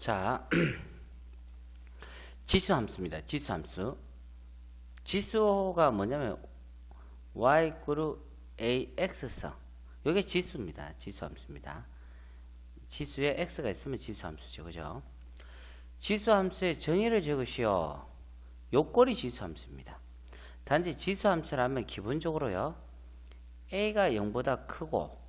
자, 지수 함수입니다. 지수 함수. 지수가 뭐냐면 y 이꼬르 ax성. 이게 지수입니다. 지수 함수입니다. 지수에 x가 있으면 지수 함수죠. 그죠? 지수 함수의 정의를 적으시오. 요꼴이 지수 함수입니다. 단지 지수 함수라면 기본적으로요. a가 0보다 크고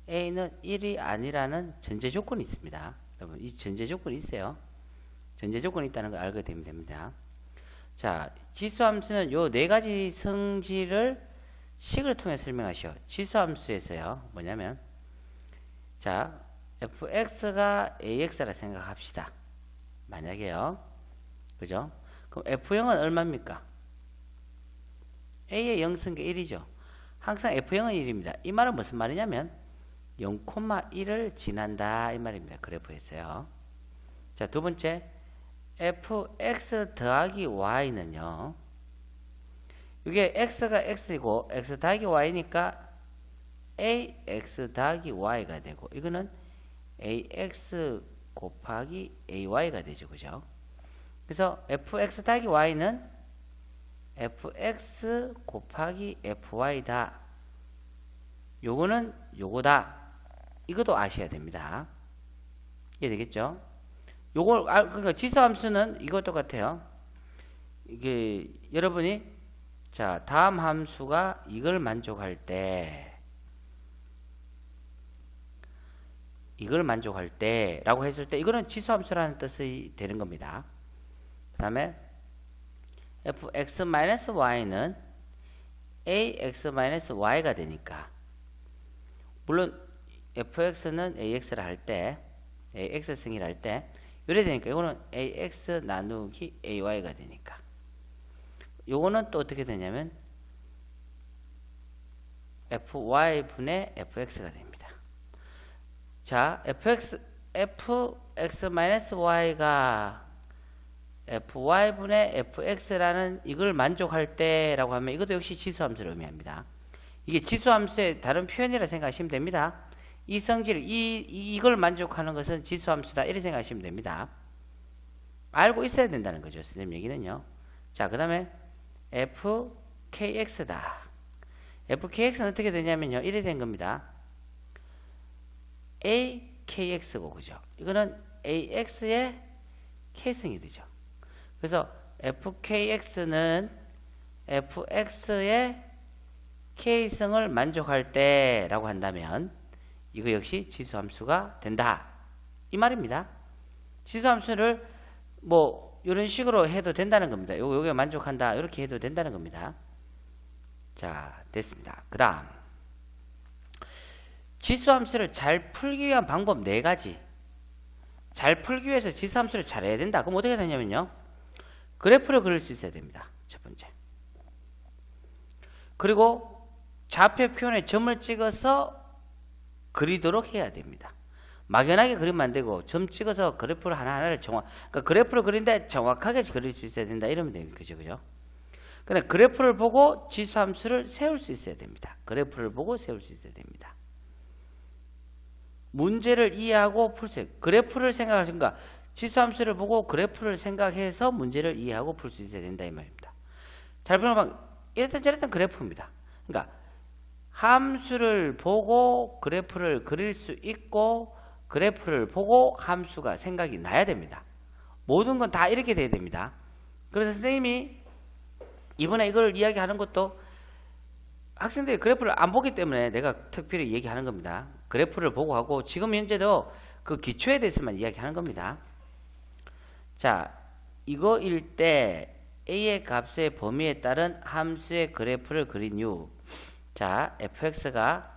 a는 1이 아니라는 전제 조건이 있습니다. 여러분, 이 전제 조건이 있어요. 전제 조건이 있다는 걸 알게 되면 됩니다. 자, 지수 함수는 요 네 가지 성질을 식을 통해 설명하시오. 지수 함수에서요. 뭐냐면 자, fx가 ax라 생각합시다. 만약에요. 그죠? 그럼 f0은 얼마입니까? a의 0승계 1이죠. 항상 f0은 1입니다. 이 말은 무슨 말이냐면 0,1을 지난다 이 말입니다. 그래프에서요. 자, 두 번째 fx 더하기 y는요. 이게 x가 x이고 x 더하기 y니까 ax 더하기 y가 되고 이거는 ax 곱하기 ay가 되죠. 그죠? 그래서 fx 더하기 y는 fx 곱하기 fy다. 요거는 요거다. 이것도 아셔야 됩니다. 이해되겠죠? 요걸 그러니까 지수함수는 이것 똑같아요. 이게 여러분이 자, 다음 함수가 이걸 만족할 때라고 했을 때 이거는 지수함수라는 뜻이 되는 겁니다. 그다음에 fx-y는 ax-y가 되니까 물론 fx는 ax를 할 때 ax승이라 할 때 이래 되니까 이거는 ax 나누기 ay가 되니까 요거는 또 어떻게 되냐면 fy분의 fx가 됩니다. 자, fx-y가 fy분의 fx라는 이걸 만족할 때라고 하면 이것도 역시 지수함수를 의미합니다. 이게 지수함수의 다른 표현이라 생각하시면 됩니다. 이 성질, 이걸 만족하는 것은 지수함수다. 이렇게 생각하시면 됩니다. 알고 있어야 된다는 거죠. 선생님 얘기는요. 자, 그 다음에 fkx다. fkx는 어떻게 되냐면요. 이래 된 겁니다. akx고, 그죠? 이거는 ax의 k승이 되죠. 그래서 fkx는 fx의 k승을 만족할 때라고 한다면 이거 역시 지수함수가 된다. 이 말입니다. 지수함수를 뭐 이런 식으로 해도 된다는 겁니다. 요게 만족한다. 이렇게 해도 된다는 겁니다. 자, 됐습니다. 그 다음 지수함수를 잘 풀기 위한 방법 4가지. 잘 풀기 위해서 지수함수를 잘 해야 된다. 그럼 어떻게 되냐면요. 그래프를 그릴 수 있어야 됩니다. 첫 번째. 그리고 좌표 표현에 점을 찍어서 그리도록 해야 됩니다. 막연하게 그리면 안 되고 점 찍어서 그래프를 하나하나를 그러니까 그래프를 그린데 정확하게 그릴 수 있어야 된다. 이러면 됩니다. 그죠? 그죠? 근데 그래프를 보고 지수함수를 세울 수 있어야 됩니다. 그래프를 보고 세울 수 있어야 됩니다. 문제를 이해하고 풀 수 있어요. 그래프를 생각하신가? 지수함수를 보고 그래프를 생각해서 문제를 이해하고 풀 수 있어야 된다. 이 말입니다. 잘 보면 막 이랬던 저랬던 그래프입니다. 그러니까 함수를 보고 그래프를 그릴 수 있고 그래프를 보고 함수가 생각이 나야 됩니다. 모든 건 다 이렇게 돼야 됩니다. 그래서 선생님이 이번에 이걸 이야기하는 것도 학생들이 그래프를 안 보기 때문에 내가 특별히 얘기하는 겁니다. 그래프를 보고 하고 지금 현재도 그 기초에 대해서만 이야기하는 겁니다. 자, 이거일 때 a의 값의 범위에 따른 함수의 그래프를 그린 이유. 자, fx가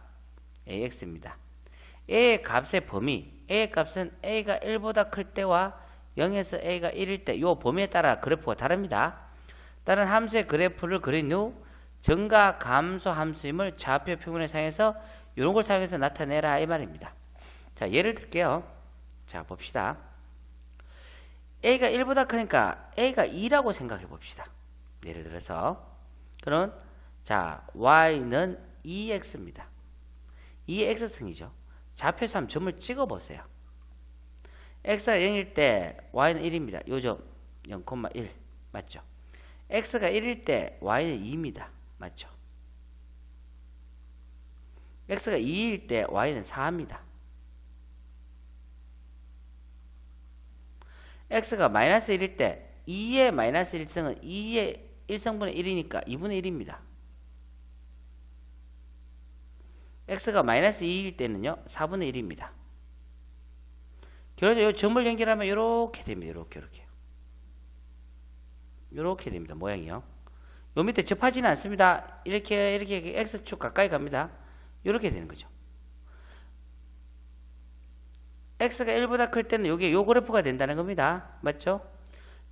ax입니다. a의 값의 범위. a의 값은 a가 1보다 클 때와 0에서 a가 1일 때 이 범위에 따라 그래프가 다릅니다. 다른 함수의 그래프를 그린 후 증가 감소 함수임을 좌표 표문에 사용해서 이런 걸 사용해서 나타내라 이 말입니다. 자, 예를 들게요. 자, 봅시다. a가 1보다 크니까 a가 2라고 생각해 봅시다. 예를 들어서 그럼 자, y는 2x입니다. 2x승이죠. 좌표에서 한번 점을 찍어 보세요. x가 0일 때 y는 1입니다. 요점 0,1 맞죠? x가 1일 때 y는 2입니다. 맞죠? x가 2일 때 y는 4입니다. x가 마이너스 1일 때 2의 마이너스 1승은 2의 1성분의 1이니까 2분의 1입니다. x가 마이너스 2일 때는요 4분의 1입니다. 그래서 이 점을 연결하면 이렇게 됩니다. 이렇게 됩니다. 모양이요. 요 밑에 접하지는 않습니다. 이렇게 x축 가까이 갑니다. 이렇게 되는 거죠. x가 1보다 클 때는 요게 요 그래프가 된다는 겁니다. 맞죠?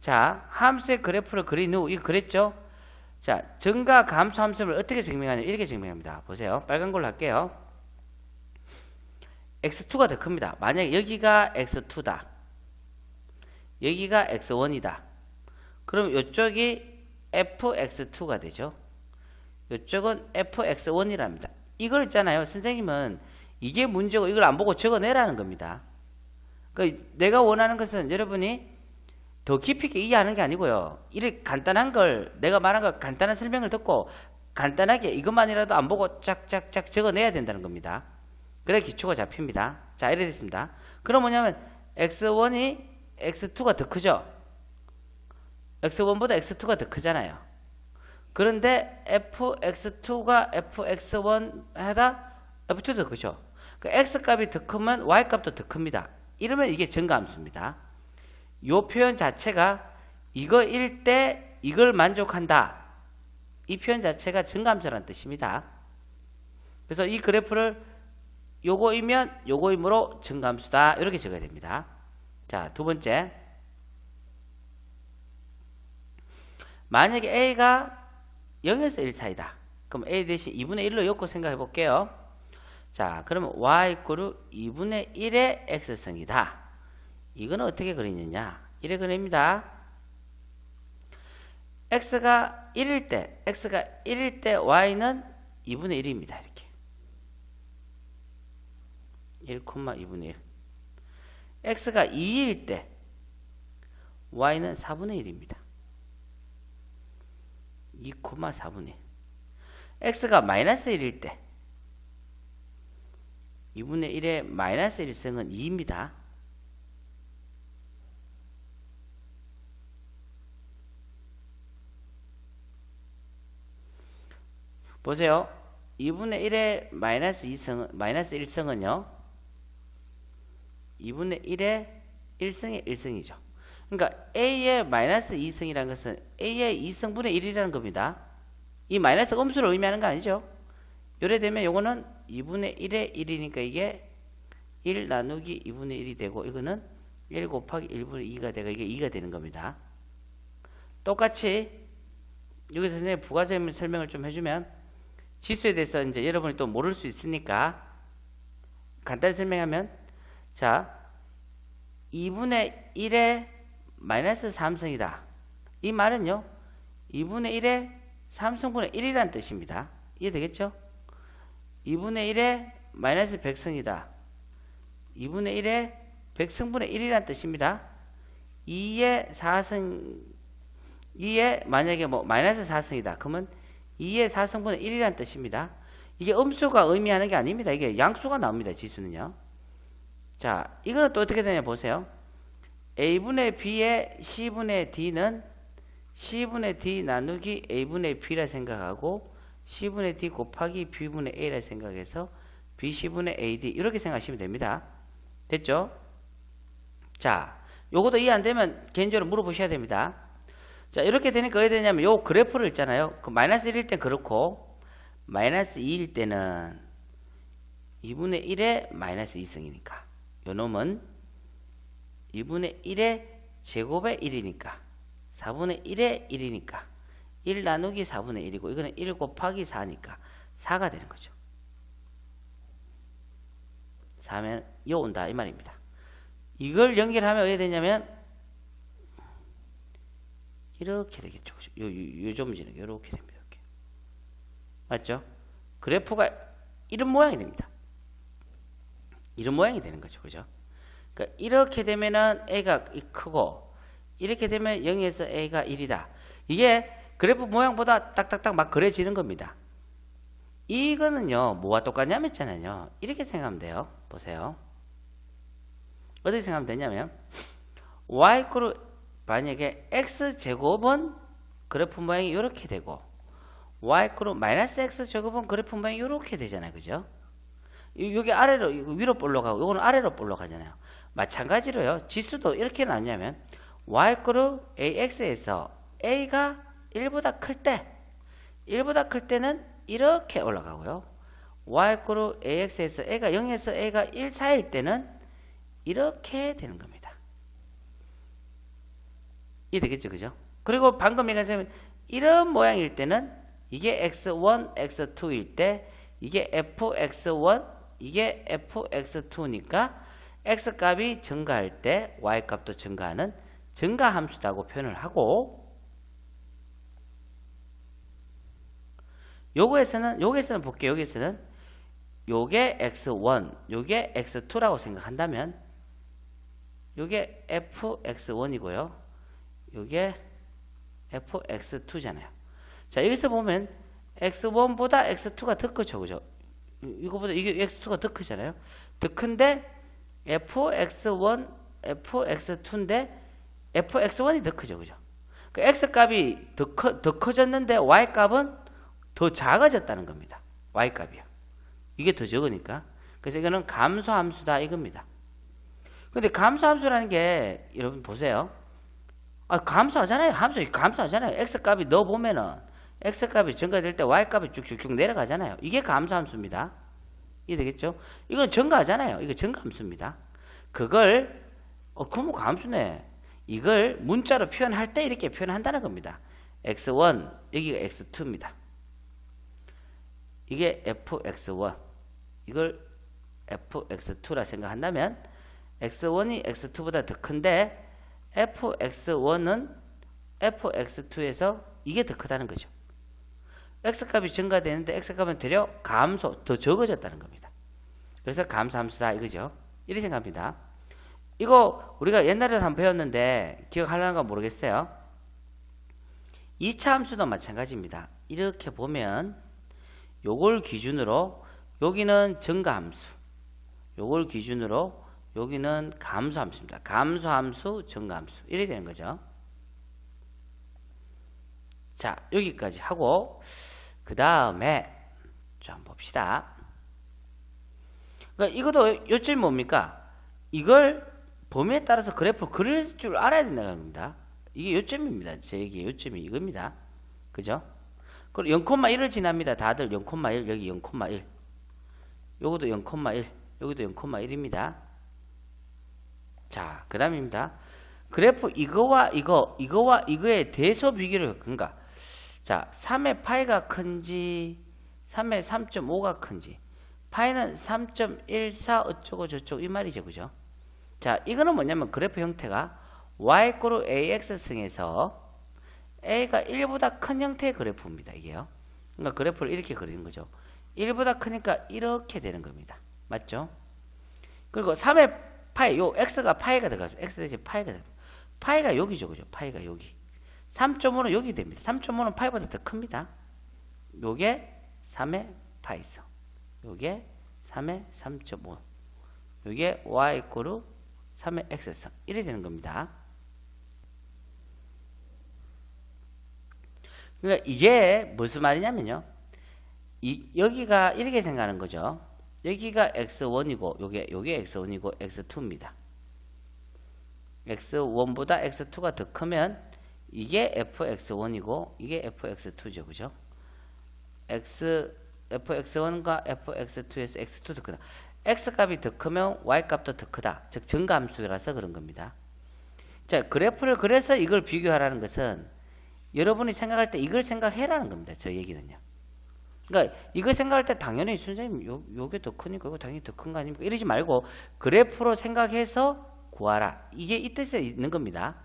자, 함수의 그래프를 그린 후 이거 그랬죠? 자, 증가 감소 함수를 어떻게 증명하냐? 이렇게 증명합니다. 보세요. 빨간 걸로 할게요. x2가 더 큽니다. 만약에 여기가 x2다. 여기가 x1이다. 그럼 이쪽이 fx2가 되죠. 이쪽은 fx1이랍니다. 이걸 있잖아요. 선생님은 이게 문제고 이걸 안 보고 적어내라는 겁니다. 그러니까 내가 원하는 것은 여러분이 더 깊이 있게 이해하는 게 아니고요. 이렇게 간단한 걸 내가 말한 거 간단한 설명을 듣고 간단하게 이것만이라도 안 보고 짝짝짝 적어내야 된다는 겁니다. 그래 기초가 잡힙니다. 자, 이래 됐습니다. 그럼 뭐냐면 x1이 x2가 더 크죠. x1보다 x2가 더 크잖아요. 그런데 fx2가 fx1 하다 f2도 더 크죠. 그 x값이 더 크면 y값도 더 큽니다. 이러면 이게 증가함수입니다. 요 표현 자체가 이거일 때 이걸 만족한다. 이 표현 자체가 증가함수라는 뜻입니다. 그래서 이 그래프를 요거이면 요거이므로 증가함수다. 이렇게 적어야 됩니다. 자, 두 번째. 만약에 a가 0에서 1 사이다. 그럼 a 대신 2분의 1로 엮고 생각해 볼게요. 자, 그러면 y 이꼬르 2분의 1의 x승이다. 이거는 어떻게 그리느냐? 이래 그립니다. x가 1일 때 y는 2분의 1입니다. 이렇게 1,2분의 1. x가 2일 때 y는 4분의 1입니다. 2,4분의 1. x가 마이너스 1일 때 2분의 1의 마이너스 1승은 2입니다. 보세요. 2분의 1의 마이너스 1승은요. 2분의 1의 1승의 1승이죠. 그러니까 a의 마이너스 2승이라는 것은 a의 2승분의 1이라는 겁니다. 이 마이너스 음수를 의미하는 거 아니죠. 요래 되면 요거는 2분의 1의 1이니까 이게 1 나누기 2분의 1이 되고 이거는 1 곱하기 1분의 2가 되고 이게 2가 되는 겁니다. 똑같이 여기서 선생님 부가적인 설명을 좀 해주면 지수에 대해서 이제 여러분이 또 모를 수 있으니까 간단히 설명하면 자 2분의 1의 마이너스 3승이다. 이 말은요 2분의 1의 3승분의 1이라는 뜻입니다. 이해되겠죠? 2분의 1의 마이너스 100승이다. 2분의 1의 100승분의 1이라는 뜻입니다. 2의 4승 2의 만약에 뭐 마이너스 4승이다. 그러면 2의 4승분의 1이라는 뜻입니다. 이게 음수가 의미하는 게 아닙니다. 이게 양수가 나옵니다. 지수는요. 자, 이거는 또 어떻게 되냐 보세요. a분의 b의 c분의 d는 c분의 d 나누기 a분의 b라 생각하고 c분의 d 곱하기 b분의 a라 생각해서 bc분의 ad 이렇게 생각하시면 됩니다. 됐죠? 자, 요것도 이해 안 되면 개인적으로 물어보셔야 됩니다. 자, 이렇게 되니까 어떻게 되냐면 요 그래프를 있잖아요. 그 마이너스 1일 땐 그렇고 마이너스 2일 때는 2분의 1의 마이너스 2승이니까 요 놈은 2분의 1의 제곱의 1이니까 4분의 1의 1이니까 1 나누기 4분의 1이고 이거는 1 곱하기 4니까 4가 되는 거죠. 4면 요 온다 이 말입니다. 이걸 연결하면 어떻게 되냐면 이렇게 되겠죠. 요 점지는 이렇게 됩니다. 이렇게. 맞죠? 그래프가 이런 모양이 됩니다. 이런 모양이 되는 거죠. 그죠? 그러니까 이렇게 되면은 A가 크고 이렇게 되면 0에서 A가 1이다. 이게 그래프 모양보다 딱딱딱 막 그려지는 겁니다. 이거는요 뭐와 똑같냐면 있잖아요. 이렇게 생각하면 돼요. 보세요. 어떻게 생각하면 되냐면 y 만약에 x제곱은 그래프 모양이 이렇게 되고 y 마이너스 x제곱은 그래프 모양이 이렇게 되잖아요. 그죠? 여기 아래로 위로 볼록하고 요거는 아래로 볼록하잖아요. 마찬가지로요. 지수도 이렇게 나오냐면 y ax에서 a가 1보다 클 때는 이렇게 올라가고요. y ax에서 a가 0에서 a가 1 사이일 때는 이렇게 되는 겁니다. 이해되겠죠? 그죠? 그리고 방금 얘기한 이런 모양일 때는 이게 x1, x2일 때 이게 fx1, 이게 fx2니까 x값이 증가할 때 y값도 증가하는 증가함수라고 표현을 하고 여기에서는 볼게요. 여기에서는 요게 x1, 요게 x2라고 생각한다면 요게 fx1이고요. 요게 fx2잖아요. 자, 여기서 보면 x1보다 x2가 더 크죠. 그죠? 이거보다 이게 x2가 더 크잖아요. 더 큰데 fx1, fx2인데 fx1이 더 크죠. 그죠? 그 x값이 더 커졌는데 y값은 더 작아졌다는 겁니다. y값이요. 이게 더 적으니까. 그래서 이거는 감소함수다 이겁니다. 근데 감소함수라는 게 여러분 보세요. 감소하잖아요. 감소하잖아요. x값이 넣어보면은 x값이 증가될 때 y값이 쭉쭉쭉 내려가잖아요. 이게 감소함수입니다. 이해되겠죠? 이건 증가하잖아요. 이거 증가함수입니다. 그걸 그럼 감소네. 이걸 문자로 표현할 때 이렇게 표현한다는 겁니다. x1 여기가 x2입니다. 이게 fx1 이걸 fx2라 생각한다면 x1이 x2보다 더 큰데 fx1은 fx2에서 이게 더 크다는 거죠. x값이 증가되는데 x값은 되려 더 적어졌다는 겁니다. 그래서 감소함수다 이거죠. 이렇게 생각합니다. 이거 우리가 옛날에 한번 배웠는데 기억하려는가 모르겠어요. 2차 함수도 마찬가지입니다. 이렇게 보면 요걸 기준으로 여기는 증가함수, 요걸 기준으로 여기는 감소함수입니다. 감소함수, 증가함수 이렇게 되는 거죠. 자, 여기까지 하고 그 다음에 좀 봅시다. 그러니까 이것도 요점이 뭡니까? 이걸 범위에 따라서 그래프를 그릴 줄 알아야 된다는 겁니다. 이게 요점입니다. 제 얘기의 요점이 이겁니다. 그죠? 그리고 0,1을 지납니다. 다들 0,1 여기 0,1 요것도 0,1 여기도 0,1입니다. 자, 그 다음입니다. 그래프 이거와 이거의 대소 비교를 그러니까 자 3의 파이가 큰지 3의 3.5가 큰지 파이는 3.14 어쩌고 저쩌고 이 말이죠. 그죠? 자, 이거는 뭐냐면 그래프 형태가 y ax승에서 a가 1보다 큰 형태의 그래프입니다. 이게요. 그러니까 그래프를 이렇게 그리는 거죠. 1보다 크니까 이렇게 되는 겁니다. 맞죠? 그리고 3의 파이, 요 x가 파이가 들어가죠. x 대신 파이가 됩니다. 파이가 여기죠. 그죠? 파이가 여기. 3.5는 여기 됩니다. 3.5는 파이보다 더 큽니다. 요게 3의 파이성. 요게 3의 3.5. 요게 y 3의 x성. 이렇게 되는 겁니다. 그러니까 이게 무슨 말이냐면요. 여기가 이렇게 생각하는 거죠. 여기가 x1이고 요게 x1이고 x2입니다. x1보다 x2가 더 크면 이게 fx1이고 이게 fx2죠. 그죠? fx1과 fx2에서 x2 더 크다. x값이 더 크면 y값도 더 크다. 즉 증가함수라서 그런 겁니다. 자, 그래프를 그래서 이걸 비교하라는 것은 여러분이 생각할 때 이걸 생각해라는 겁니다. 저 얘기는요. 그러니까 이걸 생각할 때 당연히 선생님 요게 더 크니까 이거 당연히 더 큰 거 아닙니까? 이러지 말고 그래프로 생각해서 구하라. 이게 이 뜻에 있는 겁니다.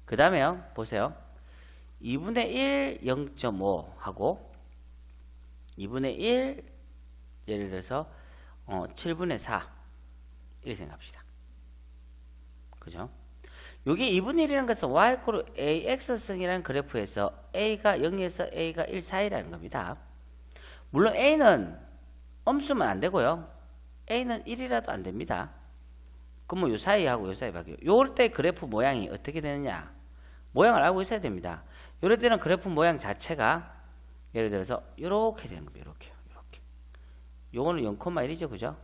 그 다음에요. 보세요. 2분의 1 0.5 하고 2분의 1 예를 들어서 7분의 4 이렇게 생각합시다. 그죠? 요게 2분의 1이라는 것은 y = ax승이라는 그래프에서 a가 0에서 a가 1 사이라는 겁니다. 물론 a는 엄수면 안 되고요. a는 1이라도 안 됩니다. 그럼 뭐 요 사이하고 요 사이 바뀌어요. 요럴 때 그래프 모양이 어떻게 되느냐? 모양을 알고 있어야 됩니다. 요럴 때는 그래프 모양 자체가 예를 들어서 요렇게 되는 겁니다. 요렇게요. 요렇게. 요거는 0,1이죠. 그죠?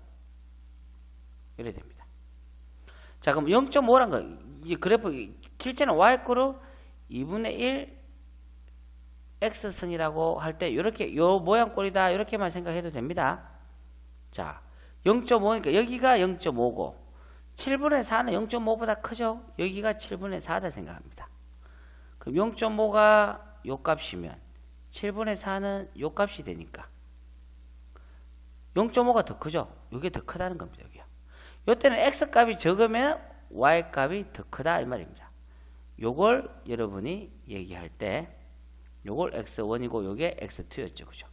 이래 됩니다. 자, 그럼 0.5란 거, 이 그래프, 실제는 y = 2분의 1 x승이라고 할 때, 요렇게, 요 모양 꼴이다. 요렇게만 생각해도 됩니다. 자, 0.5니까 여기가 0.5고, 7분의 4는 0.5보다 크죠? 여기가 7분의 4다 생각합니다. 그럼 0.5가 요 값이면, 7분의 4는 요 값이 되니까, 0.5가 더 크죠? 요게 더 크다는 겁니다, 여기요. 요때는 x값이 적으면 y값이 더 크다 이 말입니다. 요걸 여러분이 얘기할 때 요걸 x1이고 요게 x2였죠. 그죠?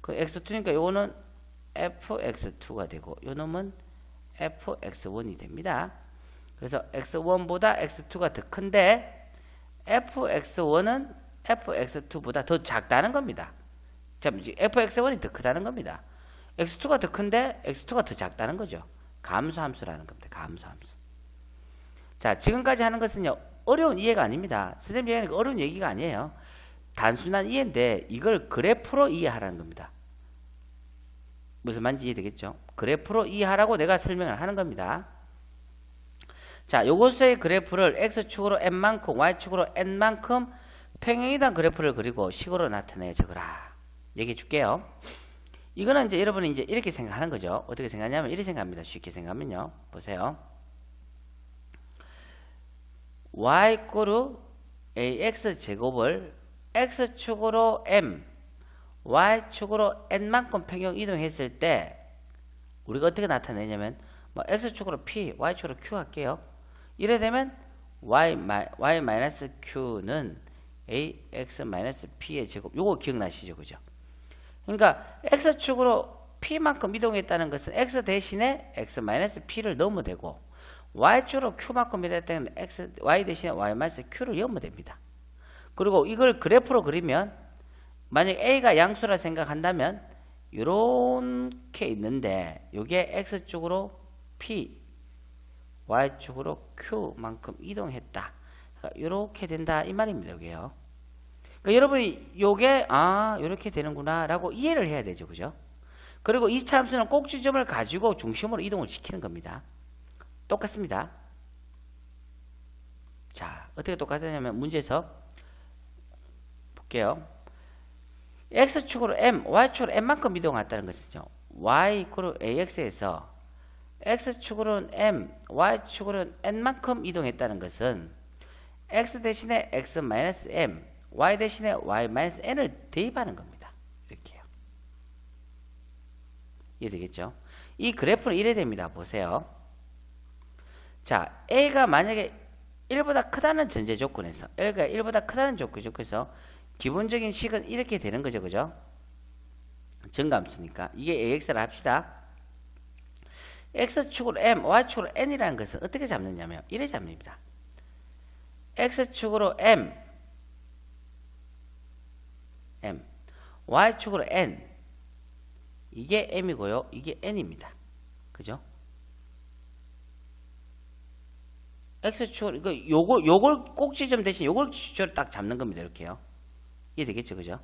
그 x2니까 요거는 fx2가 되고 요 놈은 fx1이 됩니다. 그래서 x1보다 x2가 더 큰데 fx1은 fx2보다 더 작다는 겁니다. 자, fx1이 더 크다는 겁니다. x2가 더 큰데 x2가 더 작다는 거죠. 감소함수라는 겁니다. 감소함수. 자, 지금까지 하는 것은요, 어려운 이해가 아닙니다. 선생님 얘기하는 어려운 얘기가 아니에요. 단순한 이해인데, 이걸 그래프로 이해하라는 겁니다. 무슨 말인지 이해되겠죠? 그래프로 이해하라고 내가 설명을 하는 겁니다. 자, 요것의 그래프를 x축으로 n만큼, y축으로 n만큼 평행이동 그래프를 그리고 식으로 나타내 적어라. 얘기해 줄게요. 이거는 이제 여러분이 이제 이렇게 생각하는 거죠. 어떻게 생각하냐면 이렇게 생각합니다. 쉽게 생각하면요. 보세요. y = ax 제곱을 x축으로 m, y축으로 n만큼 평행 이동했을 때 우리가 어떻게 나타내냐면 뭐 x축으로 p, y축으로 q 할게요. 이래 되면 y-q는 ax-p의 제곱. 요거 기억나시죠? 그죠? 그러니까 x축으로 p만큼 이동했다는 것은 x 대신에 x-p를 넣으면 되고 y축으로 q만큼 이동했다는 y 대신에 y-q를 넣으면 됩니다. 그리고 이걸 그래프로 그리면 만약 a가 양수라 생각한다면 이렇게 있는데 이게 x축으로 p, y축으로 q만큼 이동했다. 그러니까 이렇게 된다 이 말입니다. 여기요. 그러니까 여러분이 요게 이렇게 되는구나 라고 이해를 해야 되죠. 그죠? 그리고 이 참수는 꼭지점을 가지고 중심으로 이동을 시키는 겁니다. 똑같습니다. 자, 어떻게 똑같냐면 문제에서 볼게요. x축으로 m, y축으로 n만큼 이동했다는 것이죠. y = ax에서 x축으로는 m, y축으로는 n만큼 이동했다는 것은 x 대신에 x-m, y 대신에 y-n을 대입하는 겁니다. 이렇게요. 이해되겠죠? 이 그래프는 이래 됩니다. 보세요. 자, a가 만약에 1보다 크다는 전제 조건에서 a가 1보다 크다는 조건에서 기본적인 식은 이렇게 되는 거죠. 그죠? 정감수니까. 이게 ax라 합시다. x축으로 m, y축으로 n이라는 것은 어떻게 잡느냐면 이래 잡습니다. x축으로 m, y축으로 n, 이게 m이고요. 이게 n입니다. 그죠? x축으로 요걸 꼭지점 대신 요걸 기초로 딱 잡는 겁니다. 이렇게요. 이해되겠죠? 그죠?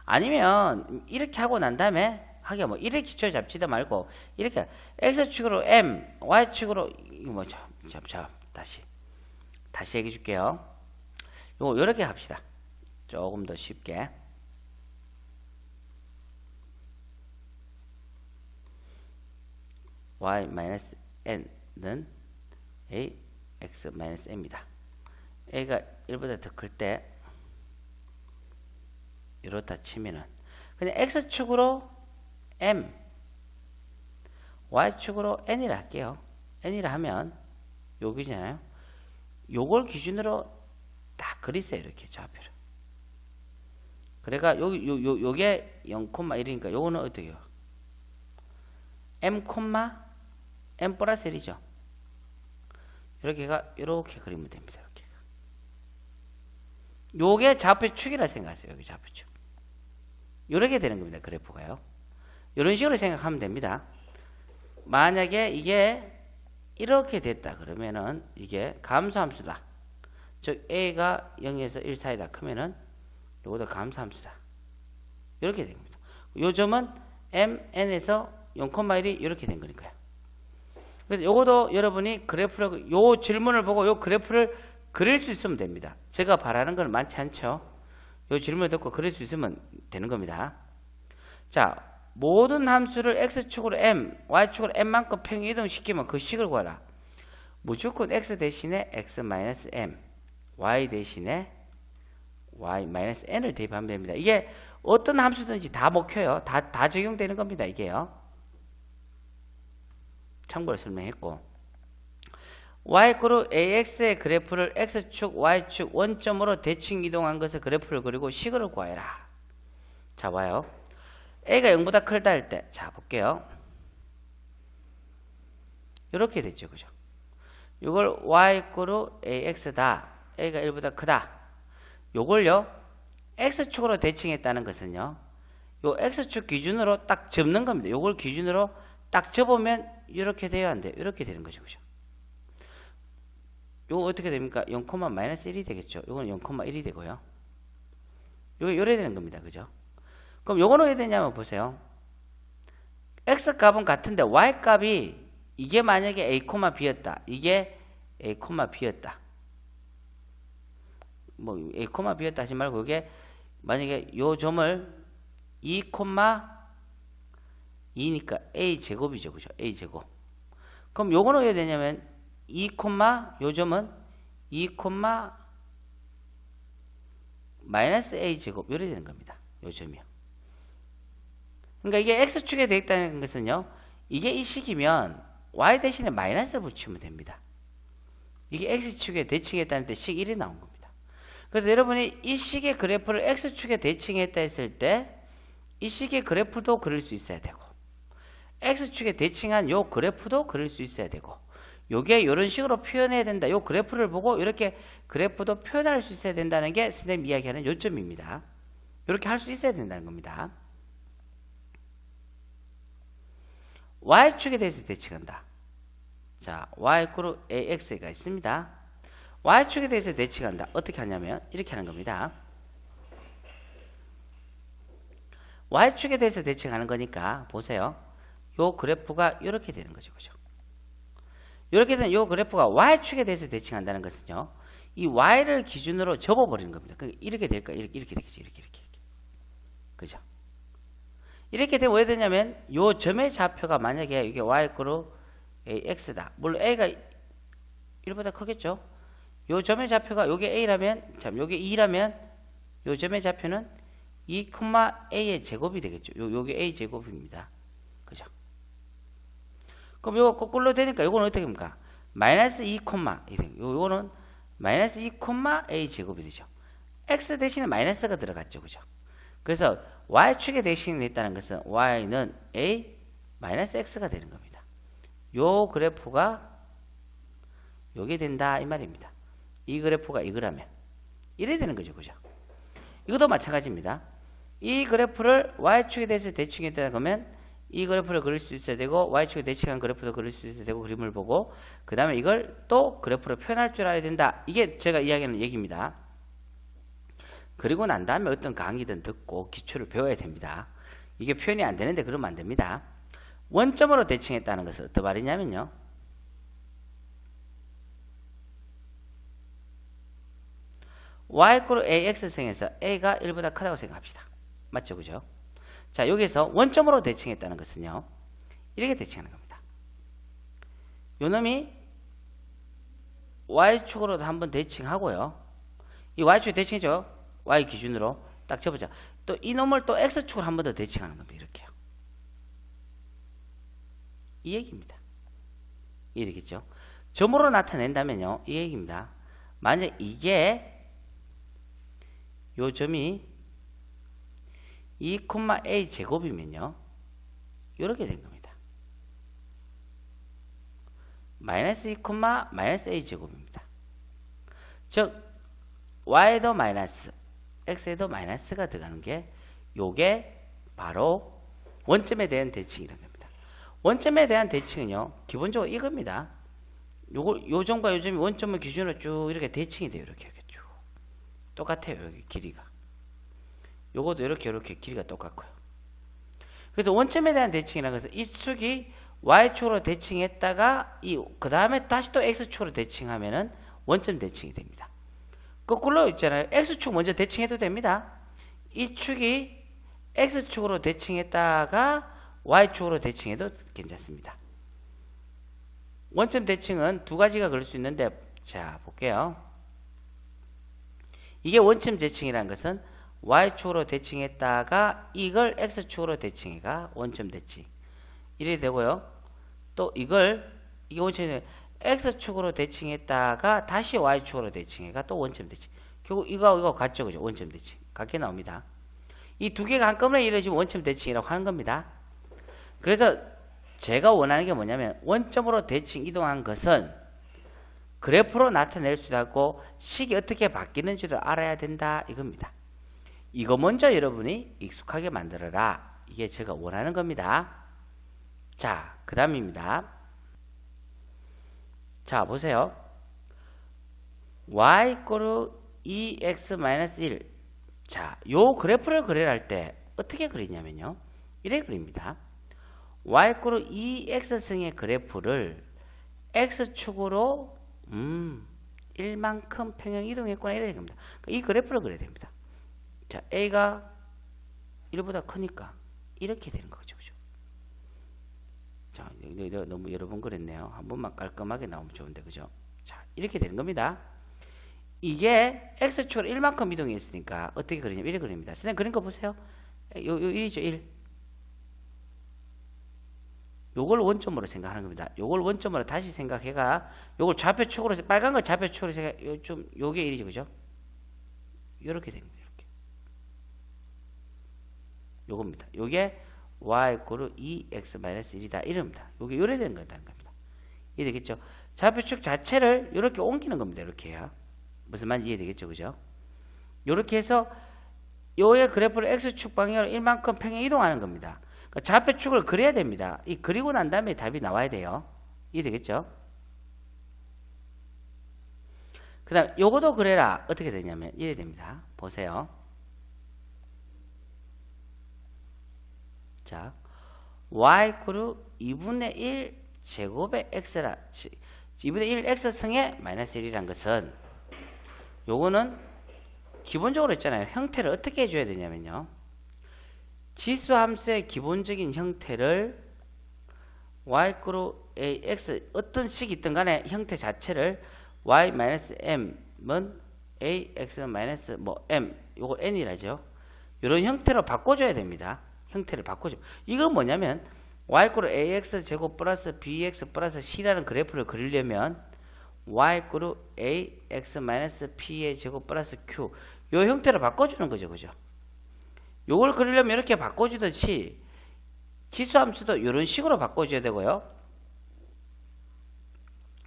아니면 이렇게 하고 난 다음에 하기가 뭐 이렇게 기초 잡지도 말고 이렇게 x축으로 m, y축으로 이거 뭐 다시 얘기해 줄게요. 요거 요렇게 합시다. 조금 더 쉽게. y-n은 a x-m입니다. a가 1보다 더 클 때 이렇다 치면은 그냥 x축으로 m, y축으로 n이라 할게요. n이라 하면 여기잖아요. 요걸 기준으로 다 그리세요. 이렇게 좌표를. 그러니까 요게 0,1이니까 요거는 어떻게 해요? m 플러스 1이죠. 이렇게가 이렇게 그리면 됩니다. 이렇게. 요게 좌표축이라 생각하세요. 여기 좌표축. 이렇게 되는 겁니다. 그래프가요. 이런 식으로 생각하면 됩니다. 만약에 이게 이렇게 됐다 그러면은 이게 감소함수다. 즉 a가 0에서 1 사이다 크면은 요것도 감소함수다. 이렇게 됩니다. 요 점은 mn에서 0,1이 이렇게 된 거니까요. 그래서 요것도 여러분이 그래프를 요 질문을 보고 요 그래프를 그릴 수 있으면 됩니다. 제가 바라는 건 많지 않죠. 요 질문을 듣고 그릴 수 있으면 되는 겁니다. 자, 모든 함수를 x축으로 m, y축으로 m만큼 평행 이동시키면 그 식을 구하라. 무조건 x 대신에 x-m, y 대신에 y-n을 대입하면 됩니다. 이게 어떤 함수든지 다 먹혀요. 다 적용되는 겁니다. 이게요. 참고로 설명했고, y그룹 ax의 그래프를 x축, y축 원점으로 대칭 이동한 것을 그래프를 그리고 식을 구하여라. 자, 봐요. a가 0보다 크다 할 때, 자, 볼게요. 이렇게 됐죠, 그죠? 이걸 y그룹 ax다. a가 1보다 크다. 요걸요, x축으로 대칭했다는 것은요, 요 x축 기준으로 딱 접는 겁니다. 요걸 기준으로 딱 접으면 이렇게 돼야 안 돼요. 이렇게 되는 거죠, 그죠? 요거 어떻게 됩니까? 0,-1이 되겠죠. 요건 0,1이 되고요. 요게 요래 되는 겁니다, 그죠? 그럼 요거는 왜 되냐면 보세요. x 값은 같은데 y 값이 이게 만약에 a, b였다. 이게 a, b였다. 뭐 a, b였다 하지 말고 이게 만약에 요 점을 2,2니까 a 제곱이죠, 그죠? a 제곱. 그럼 요거는 왜 되냐면 2, 요 점은 2, 마이너스 a 제곱 이렇게 되는 겁니다. 요 점이요. 그러니까 이게 x축에 되어 있다는 것은요, 이게 이 식이면 y 대신에 마이너스를 붙이면 됩니다. 이게 x축에 대칭했다는 때 식 1이 나온 겁니다. 그래서 여러분이 이 식의 그래프를 x축에 대칭했다 했을 때 이 식의 그래프도 그릴 수 있어야 되고, x축에 대칭한 요 그래프도 그릴 수 있어야 되고, 요게 이런 식으로 표현해야 된다. 요 그래프를 보고 이렇게 그래프도 표현할 수 있어야 된다는 게 선생님 이야기하는 요점입니다. 이렇게 할 수 있어야 된다는 겁니다. y축에 대해서 대칭한다. 자, y그룹 ax가 있습니다. y축에 대해서 대칭한다. 어떻게 하냐면 이렇게 하는 겁니다. y축에 대해서 대칭하는 거니까 보세요. 요 그래프가 이렇게 되는 거죠, 그죠? 이렇게 된 요 그래프가 y축에 대해서 대칭한다는 것은요, 이 y를 기준으로 접어버리는 겁니다. 그러니까 이렇게 될까? 이렇게 되겠죠. 이렇게. 그죠? 이렇게 되면 왜 되냐면, 요 점의 좌표가 만약에 이게 y그룹 ax다. 물론 a가 1보다 크겠죠? 요 점의 좌표가 요게 a라면, 참, 요게 2라면, 요 점의 좌표는 2,a의 제곱이 되겠죠. 요게 a 제곱입니다. 그죠? 그럼 요거 거꾸로 되니까 요거는 어떻게 됩니까? 마이너스 2, 요거는 마이너스 2,a 제곱이 되죠. x 대신에 마이너스가 들어갔죠. 그죠? 그래서 y축에 대칭했다는 것은 y는 a 마이너스 x가 되는 겁니다. 요 그래프가 요게 된다 이 말입니다. 이 그래프가 이거라면 이래 되는 거죠. 그죠? 이것도 마찬가지입니다. 이 그래프를 y축에 대해서 대칭했다 그러면 이 그래프를 그릴 수 있어야 되고, y축에 대칭한 그래프도 그릴 수 있어야 되고, 그림을 보고, 그 다음에 이걸 또 그래프로 표현할 줄 알아야 된다. 이게 제가 이야기하는 얘기입니다. 그리고 난 다음에 어떤 강의든 듣고 기초를 배워야 됩니다. 이게 표현이 안 되는데 그러면 안 됩니다. 원점으로 대칭했다는 것은 어떤 말이냐면요, y꼴 ax승에서 a가 1보다 크다고 생각합시다. 맞죠? 그죠? 자, 여기서 원점으로 대칭했다는 것은요, 이렇게 대칭하는 겁니다. 요 놈이 y축으로도 한번 대칭하고요. 이 y축에 대칭이죠. y 기준으로 딱 접어자. 또 이 놈을 또 x축으로 한 번 더 대칭하는 겁니다. 이렇게요. 이 얘기입니다. 이렇겠죠. 점으로 나타낸다면요, 이 얘기입니다. 만약 이게 요 점이 2,a 제곱이면요, 이렇게 된 겁니다. 마이너스 2, 마이너스 a 제곱입니다. 즉 y에도 마이너스, x에도 마이너스가 들어가는 게 요게 바로 원점에 대한 대칭이라는 겁니다. 원점에 대한 대칭은요, 기본적으로 이겁니다. 요점과 요점이 원점을 기준으로 쭉 이렇게 대칭이 돼요. 이렇게 쭉 똑같아요. 여기 길이가. 요것도 이렇게 길이가 똑같고요. 그래서 원점에 대한 대칭이라는 것은 이 축이 y축으로 대칭했다가 그 다음에 다시 또 x축으로 대칭하면은 원점 대칭이 됩니다. 거꾸로 있잖아요. x축 먼저 대칭해도 됩니다. 이 축이 x축으로 대칭했다가 y축으로 대칭해도 괜찮습니다. 원점 대칭은 두 가지가 그럴 수 있는데, 자 볼게요. 이게 원점 대칭이라는 것은 y축으로 대칭했다가 이걸 x축으로 대칭해가 원점 대칭 이래 되고요. 또 이게 원점이 x축으로 대칭했다가 다시 y축으로 대칭해가 또 원점 대칭. 결국 이거 같죠, 그죠? 원점 대칭 같게 나옵니다. 이 두 개가 한꺼번에 이루어지면 원점 대칭이라고 하는 겁니다. 그래서 제가 원하는 게 뭐냐면 원점으로 대칭 이동한 것은 그래프로 나타낼 수도 있고 식이 어떻게 바뀌는지를 알아야 된다 이겁니다. 이거 먼저 여러분이 익숙하게 만들어라. 이게 제가 원하는 겁니다. 자, 그 다음입니다. 자, 보세요. y = 2x-1. 자, 요 그래프를 그려할 때 어떻게 그리냐면요. 이래 그립니다. y = 2x승의 그래프를 x축으로 1만큼 평행 이동했구나 이래야 됩니다. 이 그래프를 그려야 됩니다. 자, a가 1보다 크니까 이렇게 되는 거죠. 그죠? 자, 너무 여러 번 그랬네요. 한 번만 깔끔하게 나오면 좋은데, 그죠? 자, 이렇게 되는 겁니다. 이게 x축으로 1만큼 이동했으니까 어떻게 그리냐면 이렇게 그립니다. 선생님 그린 거 보세요. 요 1이죠, 1. 요걸 원점으로 생각하는 겁니다. 요걸 원점으로 다시 생각해가 요걸 좌표축으로 빨간 걸 좌표축으로 생각 요게 1이죠, 그죠? 요렇게 된 거예요. 이렇게. 요겁니다. 요게 y = 2x-1이다. 이럽니다. 요게 요래 되는 거다는 겁니다. 이해되겠죠? 좌표축 자체를 요렇게 옮기는 겁니다. 이렇게 해요. 무슨 말인지 이해되겠죠, 그죠? 요렇게 해서 요의 그래프를 x축 방향으로 1만큼 평행 이동하는 겁니다. 그러니까 좌표축을 그려야 됩니다. 이 그리고 난 다음에 답이 나와야 돼요. 이해되겠죠? 그 다음 요거도 그래라. 어떻게 되냐면 이래 됩니다. 보세요. 자, y = 2분의 1 제곱의 x라. 2분의 1 x승의 마이너스 1이란 것은 요거는 기본적으로 있잖아요. 형태를 어떻게 해줘야 되냐면요. 지수함수의 기본적인 형태를 y = ax 어떤 식이 있든 간에 형태 자체를 y-m은 ax-m 요거 n이라죠. 이런 형태로 바꿔줘야 됩니다. 형태를 바꿔줘. 이건 뭐냐면 y = ax 제곱 플러스 bx 플러스 c라는 그래프를 그리려면 y = ax-p의 제곱 플러스 q 요 형태를 바꿔주는 거죠, 그죠? 요걸 그리려면 이렇게 바꿔주듯이 지수함수도 이런 식으로 바꿔줘야 되고요.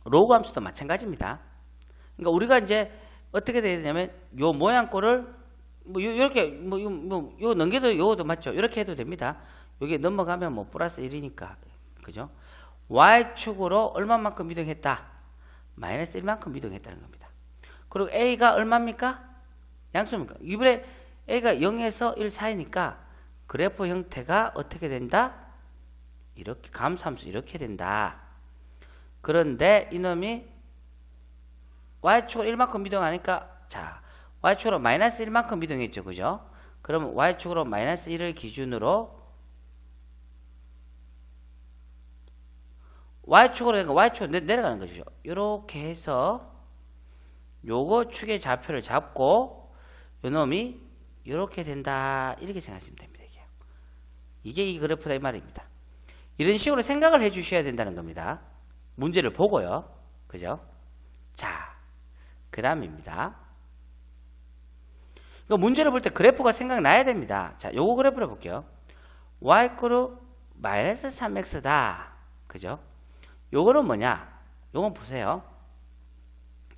로그 함수도 마찬가지입니다. 그러니까 우리가 이제 어떻게 돼야 되냐면 요 모양 꼴을 요렇게 요 넘겨도 요것도 맞죠? 이렇게 해도 됩니다. 여기 넘어가면 뭐 플러스 1이니까 그죠? y축으로 얼마만큼 이동했다? 마이너스 1만큼 이동했다는 겁니다. 그리고 a가 얼마입니까? 양수입니까? 이번에 a가 0에서 1 사이니까 그래프 형태가 어떻게 된다? 이렇게 감소함수 이렇게 된다. 그런데 이놈이 y축으로 1만큼 이동하니까 자 y축으로 마이너스 1만큼 이동했죠, 그죠? 그러면 y축으로 마이너스 1을 기준으로 y축으로 y축으로 내려가는 것이죠. 이렇게 해서 요거 축의 좌표를 잡고 요놈이 이렇게 된다. 이렇게 생각하시면 됩니다. 이게 이 그래프다 이 말입니다. 이런 식으로 생각을 해 주셔야 된다는 겁니다. 문제를 보고요. 그죠? 자, 그 다음입니다. 문제를 볼 때 그래프가 생각나야 됩니다. 자, 요거 그래프를 볼게요. y = -3x다. 그죠? 요거는 뭐냐? 요건 보세요.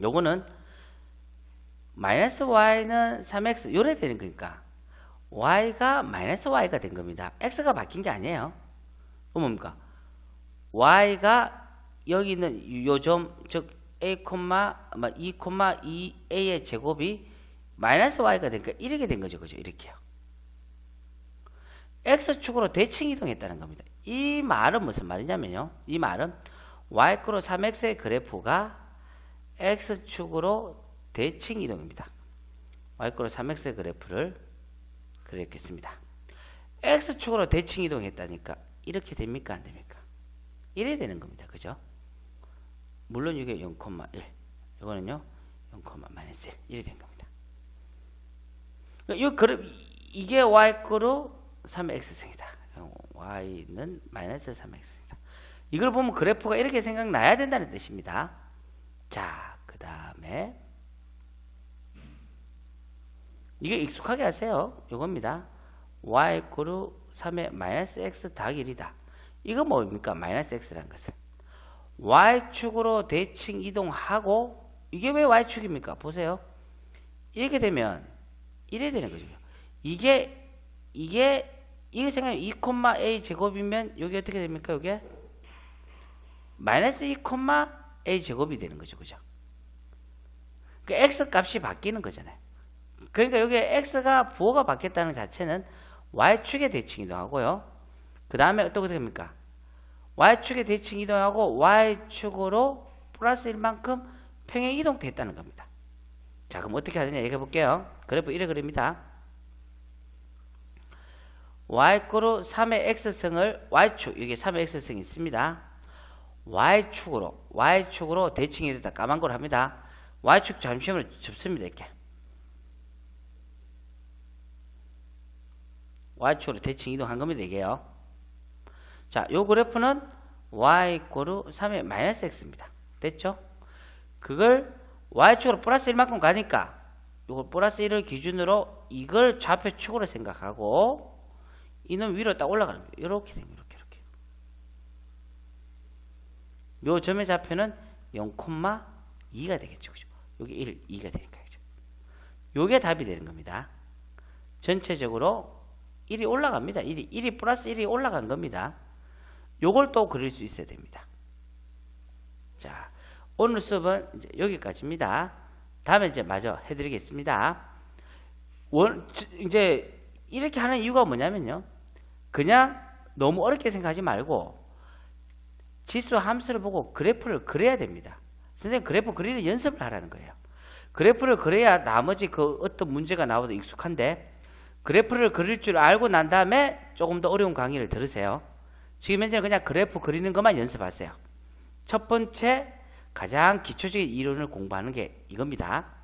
요거는 마이너스 y는 3x 요래 되는 거니까 y가 마이너스 y가 된 겁니다. x가 바뀐 게 아니에요. 그럼 뭡니까? y가 여기 있는 요점 즉 a, 2, 2a의 제곱이 마이너스 y가 되니까 이렇게 된 거죠. 그죠? 이렇게요. x축으로 대칭 이동했다는 겁니다. 이 말은 무슨 말이냐면요. 이 말은 y축으로 3x의 그래프가 x축으로 대칭 이동입니다. y축으로 3x의 그래프를 그렸겠습니다. x축으로 대칭 이동했다니까 이렇게 됩니까? 안 됩니까? 이래 되는 겁니다. 그죠? 물론 이게 0,1 이거는요 0,-1 이래 된 겁니다. 이게 y축으로 3x승이다. y는 마이너스 3x승이다. 이걸 보면 그래프가 이렇게 생각나야 된다는 뜻입니다. 자, 그 다음에 이게 익숙하게 하세요. 이겁니다. y축으로 3의 마이너스 x 더하기 1이다. 이거 뭡니까? 마이너스 x라는 것은 y축으로 대칭 이동하고 이게 왜 y축입니까? 보세요. 이렇게 되면 이래 되는 거죠. 이게 생각해 2,a 제곱이면 여기 어떻게 됩니까? 여기 마이너스 2,a 제곱이 되는 거죠. 그죠? 그러니까 x 값이 바뀌는 거잖아요. 그러니까 여기에 x가 부호가 바뀌었다는 자체는 y축의 대칭 이동하고요. 그 다음에 어떻게 됩니까? y축의 대칭 이동하고 y축으로 플러스 1만큼 평행 이동됐다는 겁니다. 자, 그럼 어떻게 하느냐 얘기해 볼게요. 그래프 이래 그립니다. y축으로 3의 x승을 y축, 여기 3의 x승이 있습니다. y축으로 대칭이 됐다. 까만 걸 합니다. y축 점심을 접습니다. 이렇게. y축으로 대칭 이동한 겁니다. 이게요. 자, 요 그래프는 y=3의 마이너스 x입니다. 됐죠? 그걸 y축으로 플러스 1만큼 가니까 요걸 플러스 1을 기준으로 이걸 좌표축으로 생각하고 이는 위로 딱 올라가는 거예요. 이렇게 됩니다. 이렇게. 요 점의 좌표는 0,2가 되겠죠. 그죠? 여기 1, 2가 되니까. 그죠? 요게 답이 되는 겁니다. 전체적으로 1이 올라갑니다. 1이 플러스 1이 올라간 겁니다. 요걸 또 그릴 수 있어야 됩니다. 자, 오늘 수업은 이제 여기까지입니다. 다음에 이제 마저 해드리겠습니다. 이제 이렇게 하는 이유가 뭐냐면요. 그냥 너무 어렵게 생각하지 말고 지수 함수를 보고 그래프를 그려야 됩니다. 선생님 그래프 그리는 연습을 하라는 거예요. 그래프를 그려야 나머지 그 어떤 문제가 나와도 익숙한데 그래프를 그릴 줄 알고 난 다음에 조금 더 어려운 강의를 들으세요. 지금 현재 그냥 그래프 그리는 것만 연습하세요. 첫 번째 가장 기초적인 이론을 공부하는 게 이겁니다.